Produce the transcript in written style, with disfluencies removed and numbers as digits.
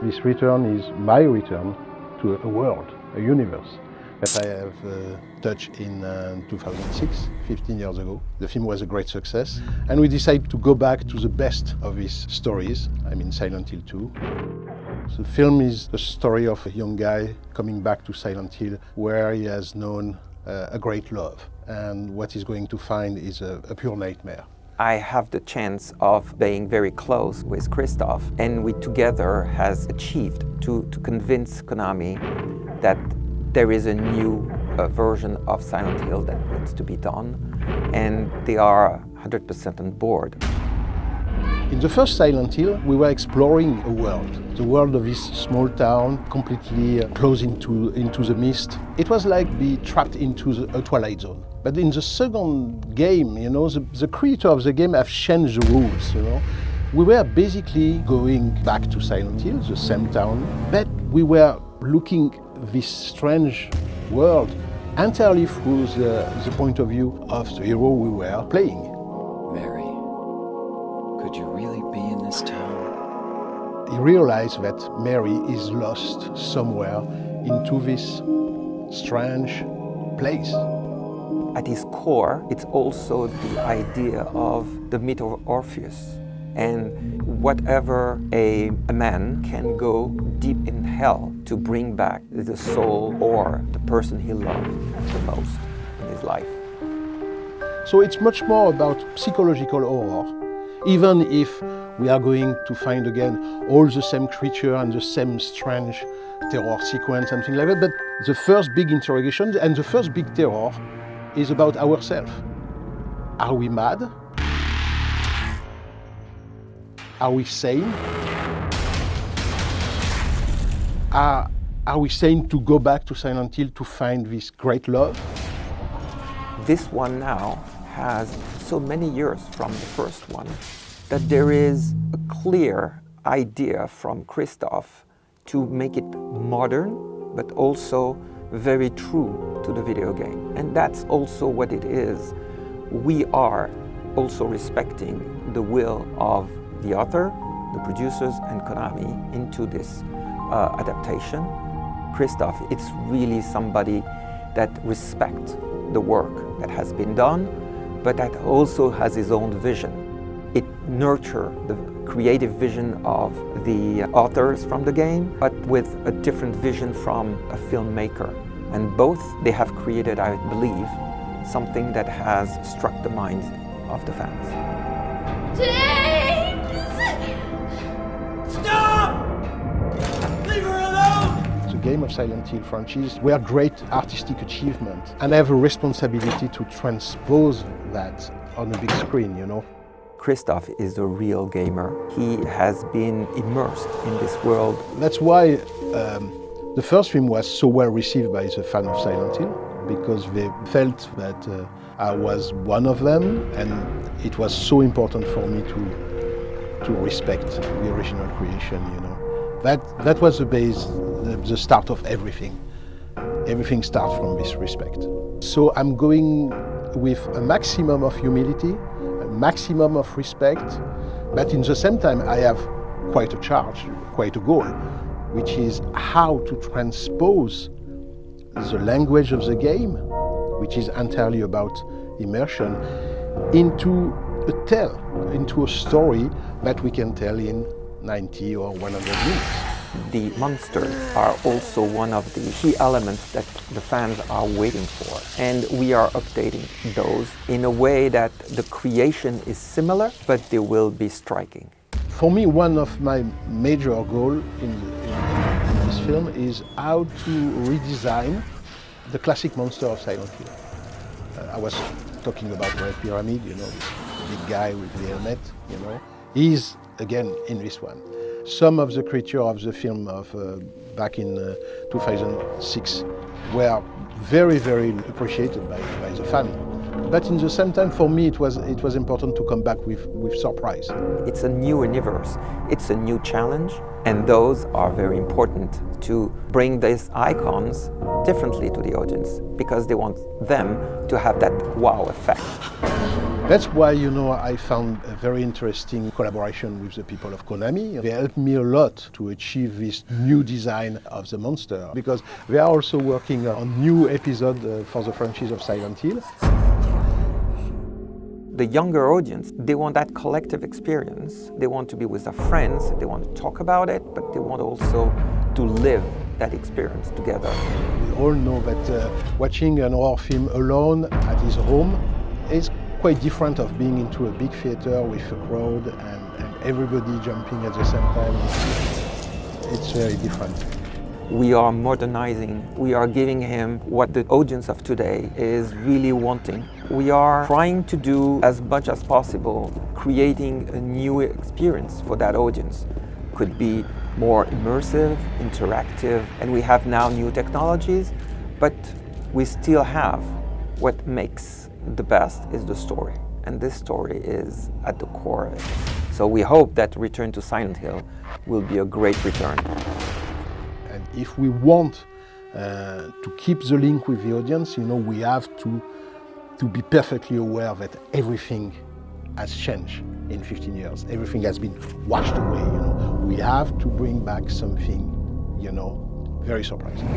This return is my return to a world, a universe that I have touched in 2006, 15 years ago. The film was a great success, and we decided to go back to the best of his stories, I mean Silent Hill 2. The film is the story of a young guy coming back to Silent Hill where he has known a great love, and what he's going to find is a pure nightmare. I have the chance of being very close with Christoph, and we together has achieved to convince Konami that there is a new version of Silent Hill that needs to be done, and they are 100% on board. In the first Silent Hill, we were exploring a world, the world of this small town, completely closed into the mist. It was like being trapped into a Twilight Zone. But in the second game, you know, the creator of the game have changed the rules, you know. We were basically going back to Silent Hill, the same town, but we were looking this strange world entirely through the point of view of the hero we were playing. Mary, could you really be in this town? He realized that Mary is lost somewhere into this strange place. At its core, it's also the idea of the myth of Orpheus. And whatever a man can go deep in hell to bring back the soul or the person he loved the most in his life. So it's much more about psychological horror, even if we are going to find again all the same creature and the same strange terror sequence and things like that. But the first big interrogation and the first big terror is about ourselves. Are we mad? Are we sane? Are we sane to go back to Silent Hill to find this great love? This one now has so many years from the first one that there is a clear idea from Christoph to make it modern, but also very true to the video game. And that's also what it is. We are also respecting the will of the author, the producers, and Konami into this adaptation. Christoph, it's really somebody that respects the work that has been done, but that also has his own vision. It nurtures the creative vision of the authors from the game, but with a different vision from a filmmaker. And both, they have created, I believe, something that has struck the minds of the fans. James! Stop! Leave her alone! The Game of Silent Hill franchise were great artistic achievement, and I have a responsibility to transpose that on a big screen, you know. Christoph is a real gamer. He has been immersed in this world. That's why the first film was so well received by the fans of Silent Hill, because they felt that I was one of them, and it was so important for me to respect the original creation, you know. That was the base, the start of everything. Everything starts from this respect. So I'm going with a maximum of humility, a maximum of respect, but in the same time I have quite a charge, quite a goal, which is how to transpose the language of the game, which is entirely about immersion, into a tale, into a story that we can tell in 90 or 100 minutes. The monsters are also one of the key elements that the fans are waiting for. And we are updating those in a way that the creation is similar, but they will be striking. For me, one of my major goals in this film is how to redesign the classic monster of Silent Hill. I was talking about Red Pyramid, you know, this big guy with the helmet, you know. He's, again, in this one. Some of the creatures of the film of back in 2006 were very, very appreciated by the fan. But in the same time, for me, it was important to come back with surprise. It's a new universe, it's a new challenge, and those are very important to bring these icons differently to the audience, because they want them to have that wow effect. That's why, I found a very interesting collaboration with the people of Konami. They helped me a lot to achieve this new design of the monster, because they are also working on new episodes for the franchise of Silent Hill. The younger audience, they want that collective experience. They want to be with their friends, they want to talk about it, but they want also to live that experience together. We all know that watching an horror film alone at his home is quite different of being into a big theater with a crowd and everybody jumping at the same time. It's very different. We are modernizing, we are giving him what the audience of today is really wanting. We are trying to do as much as possible, creating a new experience for that audience. Could be more immersive, interactive, and we have now new technologies, but we still have what makes the best is the story. And this story is at the core of it. So we hope that Return to Silent Hill will be a great return. And if we want to keep the link with the audience, we have to be perfectly aware that everything has changed in 15 years. Everything has been washed away. We have to bring back something, very surprising.